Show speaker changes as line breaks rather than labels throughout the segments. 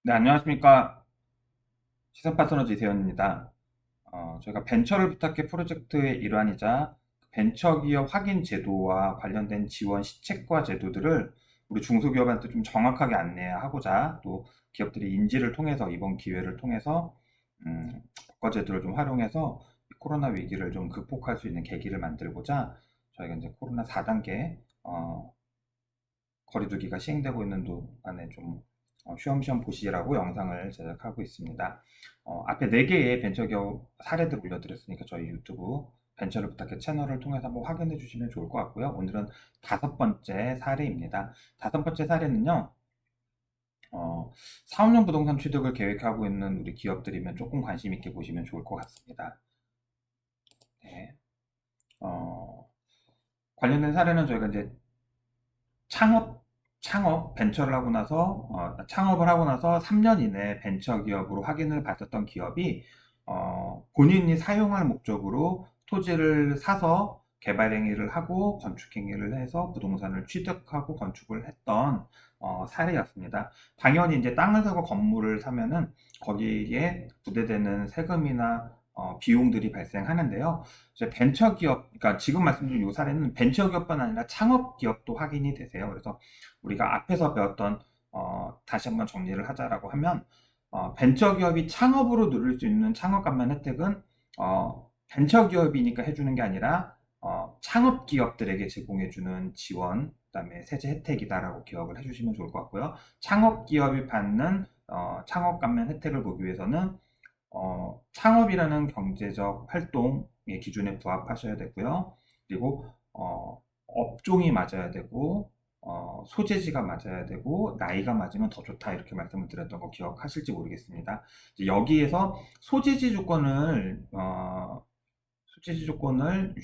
네, 안녕하십니까. 시선 파트너즈 이세현입니다. 저희가 벤처를 부탁해 프로젝트의 일환이자 벤처기업 확인 제도와 관련된 지원 시책과 제도들을 우리 중소기업한테 좀 정확하게 안내하고자 또 기업들이 인지를 통해서 이번 기회를 통해서 국가 제도를 좀 활용해서 이 코로나 위기를 좀 극복할 수 있는 계기를 만들고자 저희가 이제 코로나 4단계 거리두기가 시행되고 있는 동안에 좀 쉬엄쉬엄 보시라고 영상을 제작하고 있습니다. 앞에 4개의 벤처기업 사례들 올려드렸으니까 저희 유튜브 벤처를 부탁해 채널을 통해서 한번 확인해 주시면 좋을 것 같고요. 오늘은 5번째 사례입니다. 5번째 사례는요. 4, 5년 부동산 취득을 계획하고 있는 우리 기업들이면 조금 관심 있게 보시면 좋을 것 같습니다. 네. 어, 관련된 사례는 저희가 이제 창업, 벤처를 하고 나서, 창업을 하고 나서 3년 이내에 벤처 기업으로 확인을 받았던 기업이, 본인이 사용할 목적으로 토지를 사서 개발 행위를 하고 건축 행위를 해서 부동산을 취득하고 건축을 했던 사례였습니다. 당연히 이제 땅을 사고 건물을 사면은 거기에 부대되는 세금이나 비용들이 발생하는데요. 이제 벤처기업, 그러니까 지금 말씀드린 이 사례는 벤처기업뿐 아니라 창업기업도 확인이 되세요. 그래서 우리가 앞에서 배웠던, 다시 한번 정리를 하자라고 하면, 벤처기업이 창업으로 누릴 수 있는 창업 감면 혜택은, 벤처기업이니까 해주는 게 아니라, 창업기업들에게 제공해주는 지원, 그다음에 세제 혜택이다라고 기억을 해주시면 좋을 것 같고요. 창업기업이 받는, 창업 감면 혜택을 보기 위해서는 창업이라는 경제적 활동의 기준에 부합하셔야 되고요. 그리고 업종이 맞아야 되고 소재지가 맞아야 되고 나이가 맞으면 더 좋다 이렇게 말씀을 드렸던 거 기억하실지 모르겠습니다. 이제 여기에서 소재지 조건을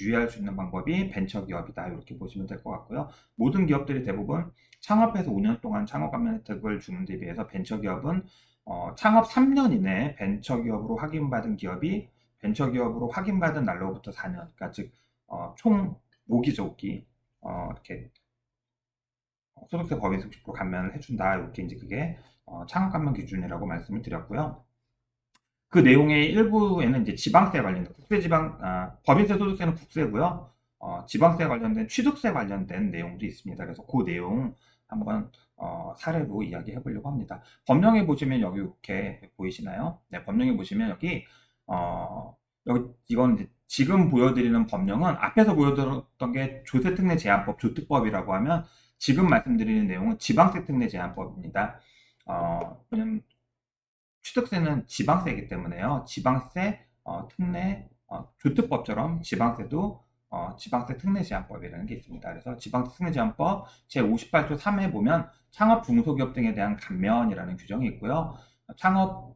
유의할 수 있는 방법이 벤처기업이다 이렇게 보시면 될 것 같고요. 모든 기업들이 대부분 창업해서 5년 동안 창업 감면 혜택을 주는 데 비해서 벤처기업은 창업 3년 이내에 벤처기업으로 확인받은 기업이 벤처기업으로 확인받은 날로부터 4년, 그러니까 즉 총 모기 조기 이렇게 소득세 법인 30% 감면을 해준다 이렇게 이제 그게 창업 감면 기준이라고 말씀을 드렸고요. 그 내용의 일부에는 이제 지방세 관련된 법인세 소득세는 국세고요. 지방세 관련된 취득세 관련된 내용도 있습니다. 그래서 그 내용 한번 사례로 이야기해 보려고 합니다. 법령에 보시면 여기 이렇게 보이시나요? 네, 법령에 보시면 여기 이건 이제 지금 보여드리는 법령은 앞에서 보여드렸던 게 조세특례 제한법, 조특법이라고 하면 지금 말씀드리는 내용은 지방세 특례 제한법입니다. 왜냐면 취득세는 지방세이기 때문에요. 지방세 특례 조특법처럼 지방세도 지방세 특례 제한법이라는 게 있습니다. 그래서 지방세 특례 제한법 제58조 3에 보면 창업 중소기업 등에 대한 감면이라는 규정이 있고요. 창업한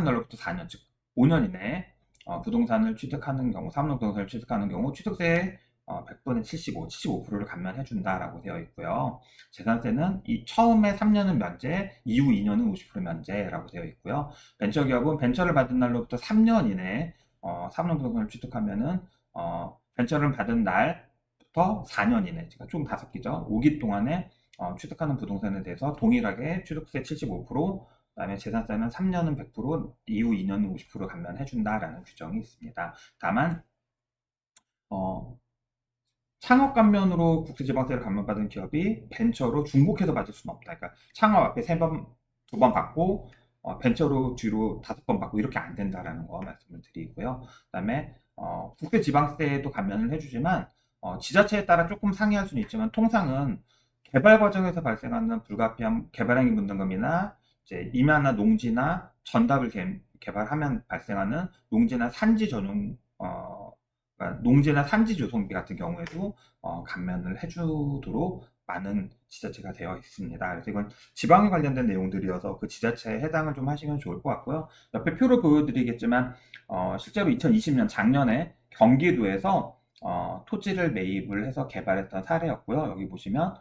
날로부터 4년, 즉 5년 이내에 부동산을 취득하는 경우, 사업용 부동산을 취득하는 경우 취득세 100분의 75, 75%를 감면해 준다라고 되어 있고요. 재산세는 이 처음에 3년은 면제, 이후 2년은 50% 면제라고 되어 있고요. 벤처기업은 벤처를 받은 날로부터 3년 이내에 사업용 부동산을 취득하면은 벤처를 받은 날부터 4년 이내, 그러니까 총 5기죠. 5기 동안에 취득하는 부동산에 대해서 동일하게 취득세 75%, 그다음에 재산세는 3년은 100%, 이후 2년은 50% 감면해준다라는 규정이 있습니다. 다만 어, 창업 감면으로 국세지방세를 감면받은 기업이 벤처로 중복해서 받을 수는 없다. 그러니까 창업 앞에 3번, 2번 받고 벤처로 뒤로 5번 받고 이렇게 안 된다라는 거 말씀을 드리고요. 그다음에 국세지방세도 감면을 해주지만 지자체에 따라 조금 상이할 수는 있지만 통상은 개발 과정에서 발생하는 불가피한 개발행위 분담금이나 이제 임야나 농지나 전답을 개발하면 발생하는 농지나 산지 전용 그러니까 농지나 산지 조성비 같은 경우에도 감면을 해주도록 많은 지자체가 되어 있습니다. 그래서 이건 지방에 관련된 내용들이어서 그 지자체에 해당을 좀 하시면 좋을 것 같고요. 옆에 표를 보여드리겠지만 실제로 2020년 작년에 경기도에서 토지를 매입을 해서 개발했던 사례였고요. 여기 보시면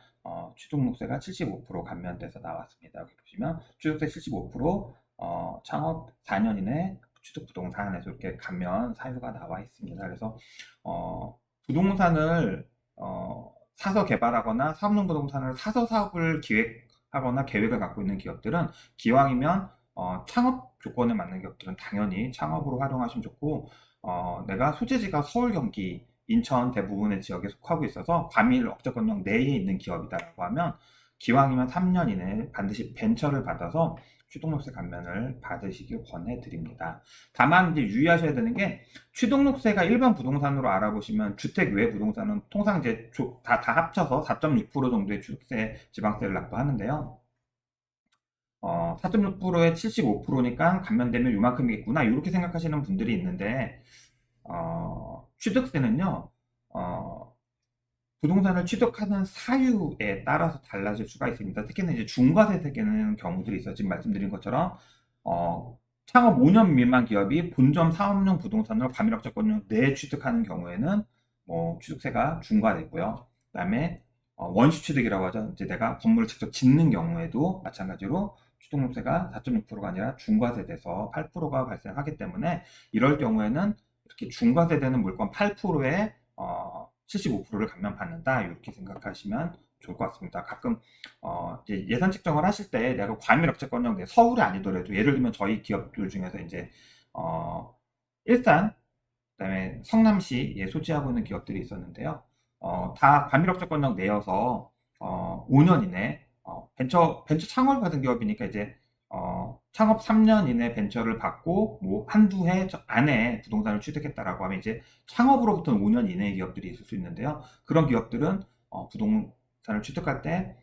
취득세 75% 감면돼서 나왔습니다. 여기 보시면 취득세 75% 창업 4년 이내 취득부동산에서 이렇게 감면 사유가 나와 있습니다. 그래서 부동산을 사서 개발하거나 사업용 부동산을 사서 사업을 기획 하거나 계획을 갖고 있는 기업들은 기왕이면 창업 조건에 맞는 기업들은 당연히 창업으로 활용하시면 좋고, 내가 소재지가 서울, 경기, 인천 대부분의 지역에 속하고 있어서 과밀 억제권역 내에 있는 기업이다라고 하면 기왕이면 3년 이내에 반드시 벤처를 받아서 취득록세 감면을 받으시길 권해드립니다. 다만 이제 유의하셔야 되는 게, 취득록세가 일반 부동산으로 알아보시면 주택 외 부동산은 통상 이제 다 합쳐서 4.6% 정도의 취득세 지방세를 납부하는데요. 4.6%에 75%니까 감면되면 요만큼이겠구나 이렇게 생각하시는 분들이 있는데, 취득세는요, 부동산을 취득하는 사유에 따라서 달라질 수가 있습니다. 특히나 이제 중과세 되는 경우들이 있어요. 지금 말씀드린 것처럼 창업 5년 미만 기업이 본점 사업용 부동산을 과밀억제권역 내에 취득하는 경우에는 취득세가 중과되고요. 그다음에 원시 취득이라고 하죠. 이제 내가 건물을 직접 짓는 경우에도 마찬가지로 취득세가 4.6%가 아니라 중과세돼서 8%가 발생하기 때문에, 이럴 경우에는 이렇게 중과세되는 물건 8%에 75%를 감면받는다 이렇게 생각하시면 좋을 것 같습니다. 가끔 이제 예산 책정을 하실 때 내가 과밀억제권역 내 서울이 아니더라도, 예를 들면 저희 기업들 중에서 이제 일산, 그다음에 성남시에 소지하고 있는 기업들이 있었는데요. 다 과밀억제권역 내여서 5년 이내 벤처 창업을 받은 기업이니까 이제 창업 3년 이내 벤처를 받고 뭐 한두 해 안에 부동산을 취득했다라고 하면 이제 창업으로부터는 5년 이내의 기업들이 있을 수 있는데요. 그런 기업들은 부동산을 취득할 때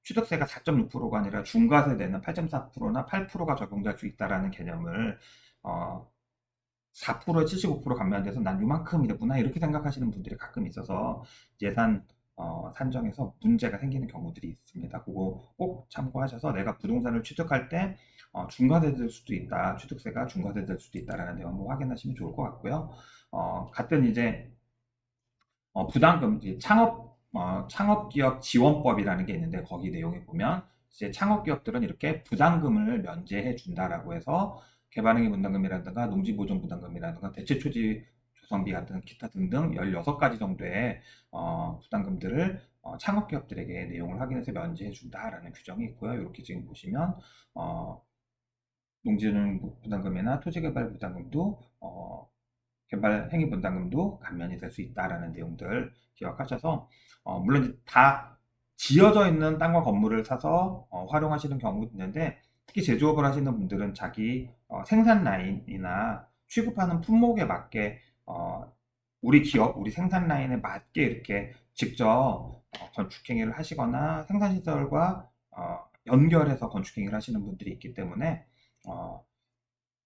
취득세가 4.6%가 아니라 중과세 되는 8.4%나 8%가 적용될 수 있다라는 개념을 4%에 75% 감면돼서 난 요만큼이구나 이렇게 생각하시는 분들이 가끔 있어서 예산 산정에서 문제가 생기는 경우들이 있습니다. 그거 꼭 참고하셔서 내가 부동산을 취득할 때 중과세될 수도 있다, 취득세가 중과세될 수도 있다라는 내용을 확인하시면 좋을 것 같고요. 같은 이제 부담금, 이제 창업기업 지원법이라는 게 있는데, 거기 내용에 보면 이제 창업기업들은 이렇게 부담금을 면제해 준다라고 해서 개발행위 분담금이라든가 농지보존 부담금이라든가 대체초지 조성비 같은 기타 등등 16가지 정도의 부담금들을 창업기업들에게 내용을 확인해서 면제해 준다라는 규정이 있고요. 이렇게 지금 보시면 농지보존 부담금이나 토지개발 부담금도 개발 행위 분담금도 감면이 될 수 있다라는 내용들 기억하셔서, 물론 다 지어져 있는 땅과 건물을 사서 활용하시는 경우도 있는데, 특히 제조업을 하시는 분들은 자기 생산 라인이나 취급하는 품목에 맞게 우리 기업, 우리 생산 라인에 맞게 이렇게 직접 건축행위를 하시거나 생산시설과 연결해서 건축행위를 하시는 분들이 있기 때문에,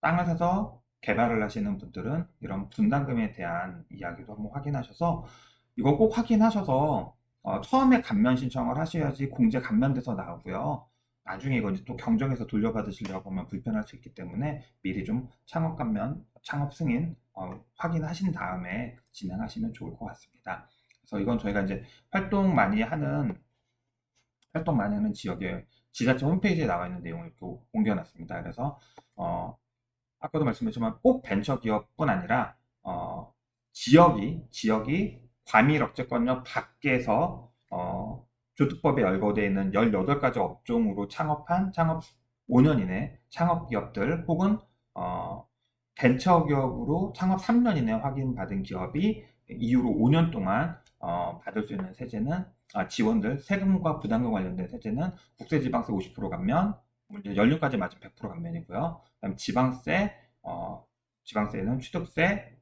땅을 사서 개발을 하시는 분들은 이런 분담금에 대한 이야기도 한번 확인하셔서, 이거 꼭 확인하셔서 처음에 감면 신청을 하셔야지 공제 감면돼서 나오고요. 나중에 이거 이제 또 경정해서 돌려받으시려고 하면 불편할 수 있기 때문에 미리 좀 창업 감면, 창업 승인 확인하신 다음에 진행하시면 좋을 것 같습니다. 그래서 이건 저희가 이제 활동 많이 하는 지역의 지자체 홈페이지에 나와 있는 내용을 또 옮겨놨습니다. 그래서 아까도 말씀드렸지만 꼭 벤처기업뿐 아니라 지역이 과밀억제권역 밖에서 조특법에 열거되어 있는 18가지 업종으로 창업 5년 이내 창업기업들, 혹은 벤처기업으로 창업 3년 이내 확인받은 기업이 이후로 5년 동안 받을 수 있는 세제는, 지원들, 세금과 부담금 관련된 세제는 국세지방세 50% 감면, 이제 연료까지 맞으면 100% 감면이고요. 그다음 지방세는 취득세,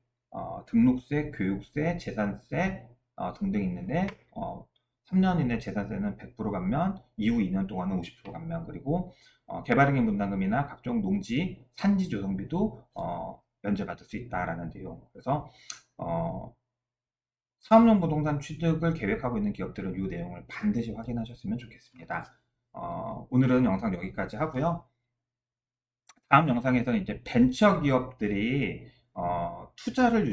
등록세, 교육세, 재산세 등등 있는데, 3년 이내 재산세는 100% 감면, 이후 2년 동안은 50% 감면, 그리고 개발행위 분담금이나 각종 농지, 산지 조성비도 면제받을 수 있다라는 내용. 그래서 사업용 부동산 취득을 계획하고 있는 기업들은 이 내용을 반드시 확인하셨으면 좋겠습니다. 오늘은 영상 여기까지 하고요. 다음 영상에서는 이제 벤처 기업들이 투자를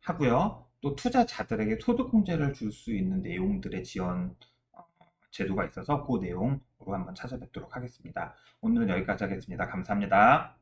유치하고요. 또 투자자들에게 소득공제를 줄 수 있는 내용들의 지원 제도가 있어서 그 내용으로 한번 찾아뵙도록 하겠습니다. 오늘은 여기까지 하겠습니다. 감사합니다.